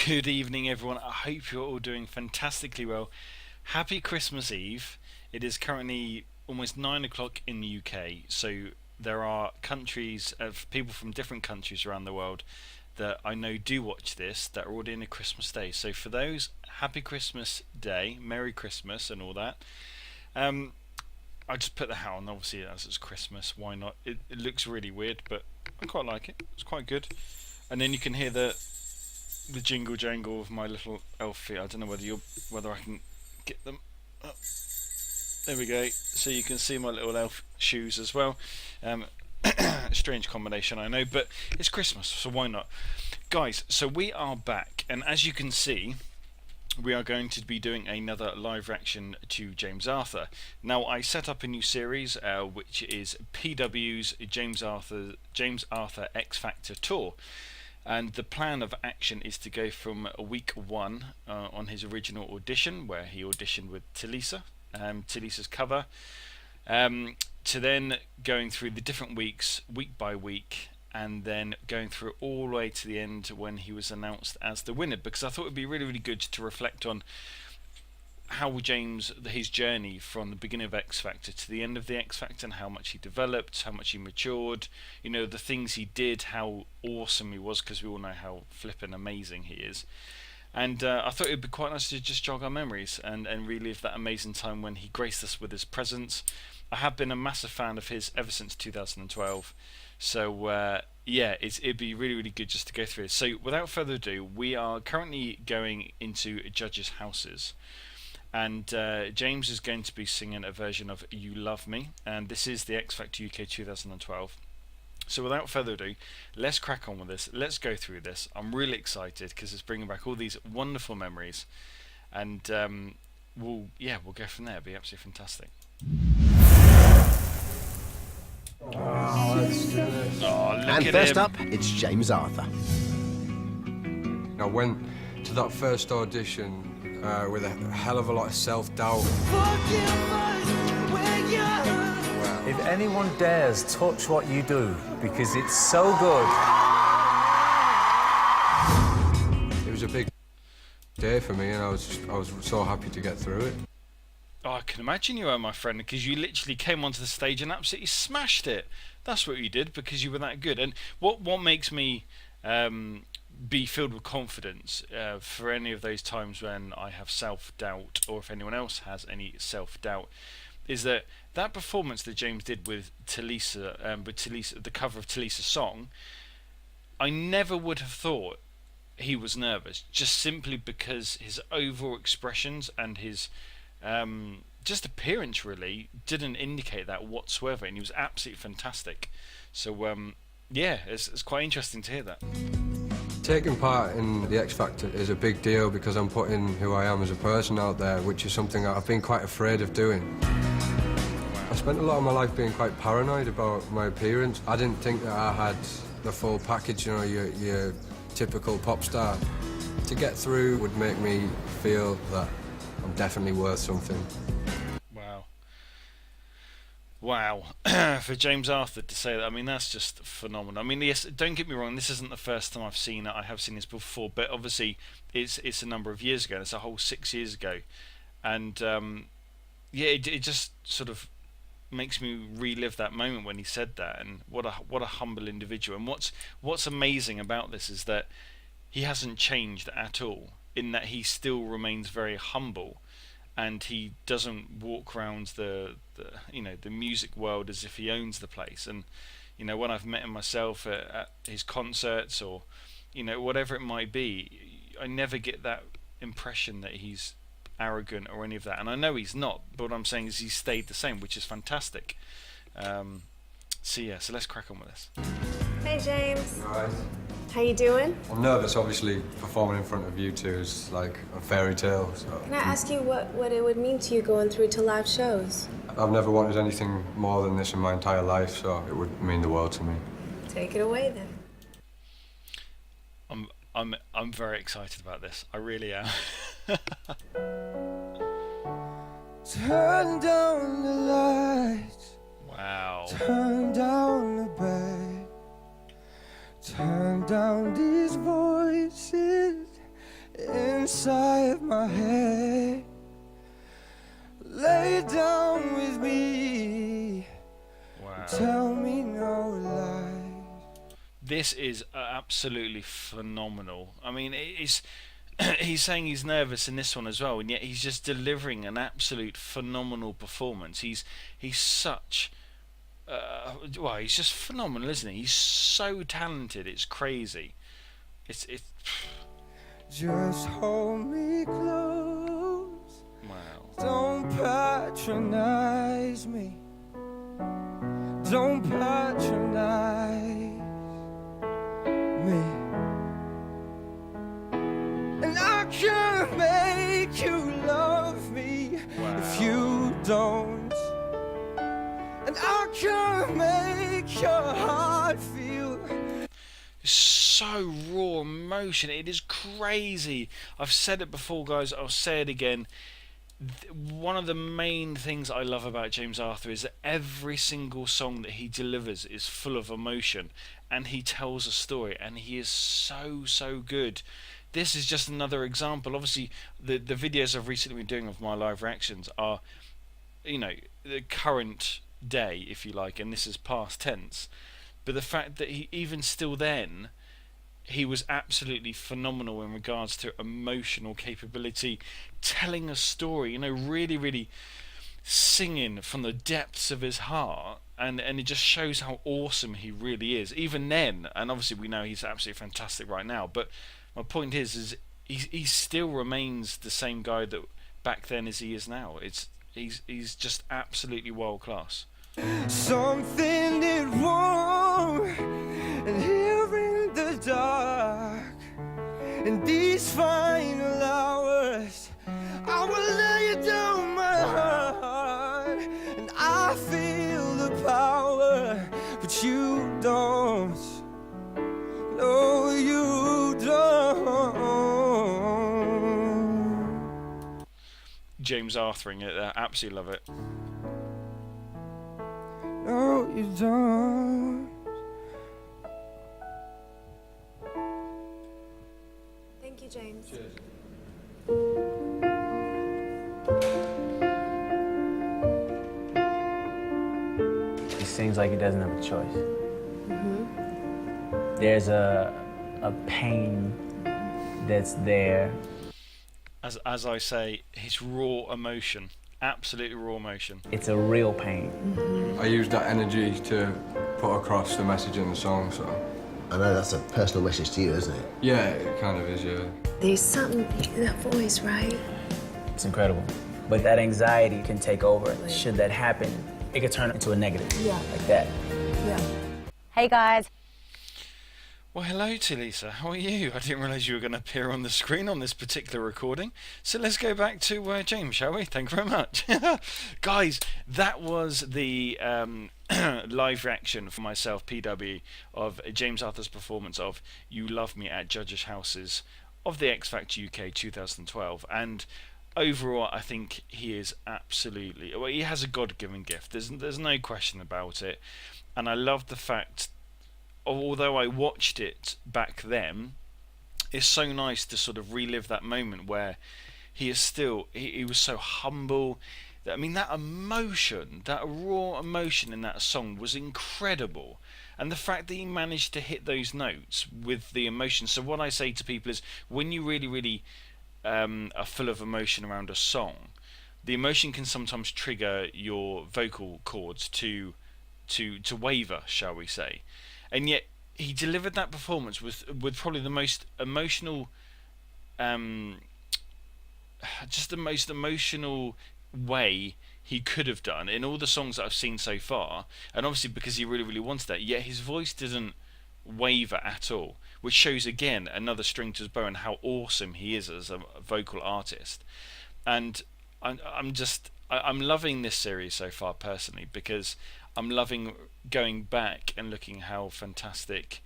Good evening, everyone. I hope you're all doing fantastically well. Happy Christmas Eve. It is currently almost 9 o'clock in the UK, so there are countries of people from different countries around the world that I know do watch this that are already in a Christmas day. So for those, happy Christmas Day, Merry Christmas, and all that. Um, I just put the hat on, obviously, as it's Christmas. Why not? It looks really weird, but I quite like it. It's quite good. And then you can hear the jingle jangle of my little elf feet. I don't know whether I can get them up. There we go. So you can see my little elf shoes as well. Um, strange combination, I know, but it's Christmas, so why not? Guys, so we are back, and as you can see, we are going to be doing another live reaction to James Arthur. Now, I set up a new series, which is PW's James Arthur xFactor Tour. And the plan of action is to go from week one on his original audition, where he auditioned with Talisa's cover, to then going through the different weeks, week by week, and then going through all the way to the end when he was announced as the winner. Because I thought it would be really, really good to reflect on how his journey from the beginning of X Factor to the end of the X Factor, and how much he developed, how much he matured, the things he did, how awesome he was, because we all know how flippin' amazing he is. And I thought it would be quite nice to just jog our memories and relive that amazing time when he graced us with his presence. I have been a massive fan of his ever since 2012, so yeah, it'd be really, really good just to go through it. So without further ado, we are currently going into judges' houses. And James is going to be singing a version of You Love Me, and this is the X Factor UK 2012. So without further ado, let's crack on with this. Let's go through this. I'm really excited because it's bringing back all these wonderful memories, and we'll go from there. It'll be absolutely fantastic. Oh, let's do this. Oh, look And at first him. up, it's James Arthur. I went to that first audition with a hell of a lot of self-doubt. Wow. If anyone dares touch what you do, because it's so good. It was a big day for me, and I was so happy to get through it. Oh, I can imagine you were, my friend, because you literally came onto the stage and absolutely smashed it. That's what you did, because you were that good. And what makes me be filled with confidence for any of those times when I have self-doubt, or if anyone else has any self-doubt, is that performance that James did with Talisa, the cover of Talisa's song, I never would have thought he was nervous, just simply because his overall expressions and his just appearance really didn't indicate that whatsoever, and he was absolutely fantastic. So yeah, it's quite interesting to hear that. Taking part in the X Factor is a big deal because I'm putting who I am as a person out there, which is something I've been quite afraid of doing. I spent a lot of my life being quite paranoid about my appearance. I didn't think that I had the full package, your typical pop star. To get through would make me feel that I'm definitely worth something. Wow. For James Arthur to say that, I mean, that's just phenomenal. I mean, yes, don't get me wrong, this isn't the first time I've seen it. I have seen this before, but obviously it's a number of years ago. It's a whole 6 years ago. And yeah, it just sort of makes me relive that moment when he said that, and what a humble individual. And what's amazing about this is that he hasn't changed at all, in that he still remains very humble, and he doesn't walk around the music world as if he owns the place. And when I've met him myself at his concerts, or whatever it might be, I never get that impression that he's arrogant or any of that, and I know he's not, but what I'm saying is he's stayed the same, which is fantastic. So yeah, so let's crack on with this. Hey James. Right. How you doing? I'm nervous, obviously. Performing in front of you two is like a fairy tale. So. Can I ask you what it would mean to you going through to live shows? I've never wanted anything more than this in my entire life, so it would mean the world to me. Take it away then. I'm very excited about this. I really am. Turn down the lights. Wow. Turn down the bed. Turn down these voices inside my head. Lay down with me. Wow. Tell me no lies. This is absolutely phenomenal. I mean, it's he's saying he's nervous in this one as well, and yet he's just delivering an absolute phenomenal performance. He's such well, he's just phenomenal, isn't he? He's so talented. It's crazy. It's Just hold me close. wow. Don't patronize me. Don't patronize me. And I can't make you love me if you don't. And I can't make your heart feel. So raw emotion. It is crazy. I've said it before, guys. I'll say it again. One of the main things I love about James Arthur is that every single song that he delivers is full of emotion, and he tells a story, and he is so good. This is just another example. Obviously, the videos I've recently been doing of my live reactions are, you know, the current day, if you like, and this is past tense. But the fact that he, even still then, he was absolutely phenomenal in regards to emotional capability, telling a story, you know, really singing from the depths of his heart, and it just shows how awesome he really is, even then. And obviously we know he's absolutely fantastic right now, but my point is he still remains the same guy that back then as he is now. He's just absolutely world class. Something did wrong, and here in the dark, in these final hours, I will lay down my heart, and I feel the power, but you don't. No, you don't. James Arthur-ing it there, absolutely love it. No, you don't. Thank you, James. It seems like he doesn't have a choice. There's a pain that's there. As I say, his raw emotion, absolutely raw emotion. It's a real pain. I use that energy to put across the message in the song, so... I know that's a personal message to you, isn't it? Yeah, it kind of is, yeah. There's something in that voice, right? It's incredible. But that anxiety can take over. Should that happen, it could turn into a negative. Yeah. Like that. Yeah. Hey guys. Well, hello, Talisa. How are you? I didn't realise you were going to appear on the screen on this particular recording. So let's go back to James, shall we? Thank you very much. Guys, that was the live reaction for myself, PW, of James Arthur's performance of You Love Me at Judges' Houses of the xFactor UK 2012. And overall, I think he is absolutely... Well, he has a God-given gift. There's no question about it. And I love the fact... Although I watched it back then, it's so nice to sort of relive that moment where he is still, he was so humble. I mean, that emotion, that raw emotion in that song was incredible. And the fact that he managed to hit those notes with the emotion. So what I say to people is, when you really are full of emotion around a song, the emotion can sometimes trigger your vocal cords to waver, shall we say. And yet he delivered that performance with probably the most emotional, just the most emotional way he could have done in all the songs that I've seen so far. And obviously because he really wanted that, yet his voice didn't waver at all, which shows again another string to his bow and how awesome he is as a vocal artist. And I'm loving this series so far personally, because I'm loving going back and looking how fantastic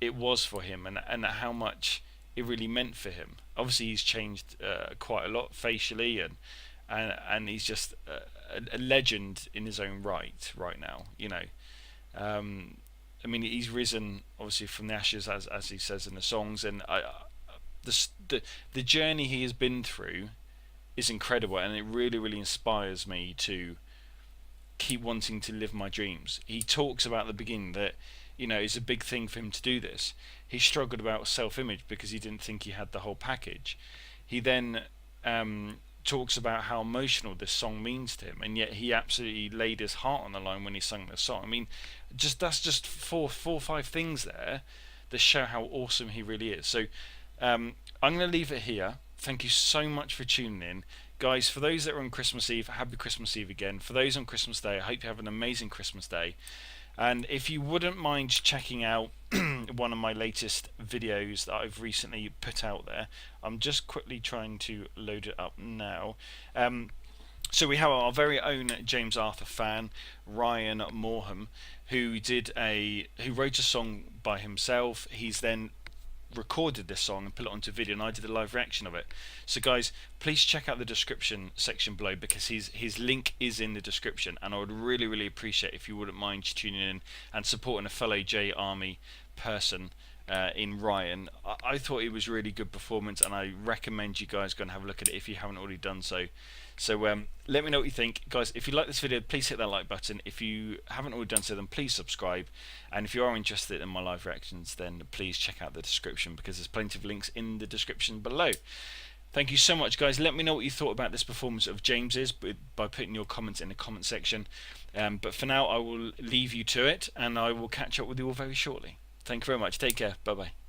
it was for him, and how much it really meant for him. Obviously he's changed quite a lot facially, and he's just a legend in his own right now, you know. I mean, he's risen obviously from the ashes, as he says in the songs, and the journey he has been through is incredible, and it really, really inspires me to keep wanting to live my dreams. He talks about at the beginning that, you know, it's a big thing for him to do this. He struggled about self-image because he didn't think he had the whole package. He then talks about how emotional this song means to him, and yet he absolutely laid his heart on the line when he sung this song. I mean, that's just four or five things there that show how awesome he really is. So I'm going to leave it here. Thank you so much for tuning in. Guys, for those that are on Christmas Eve, happy Christmas Eve again. For those on Christmas Day, I hope you have an amazing Christmas Day. And if you wouldn't mind checking out one of my latest videos that I've recently put out there, I'm just quickly trying to load it up now. So we have our very own James Arthur fan, Ryan Morham, who wrote a song by himself. He's then recorded this song and put it onto video, and I did a live reaction of it. So guys, please check out the description section below, because his link is in the description, and I would really, really appreciate if you wouldn't mind tuning in and supporting a fellow J Army person in Ryan. I thought it was really good performance, and I recommend you guys go and have a look at it if you haven't already done so. So let me know what you think, guys. If you like this video, please hit that like button. If you haven't already done so, then please subscribe, and if you are interested in my live reactions, then please check out the description, because there's plenty of links in the description below. Thank you so much, guys. Let me know what you thought about this performance of James's by putting your comments in the comment section. But for now, I will leave you to it, and I will catch up with you all very shortly. Thank you very much. Take care. Bye bye.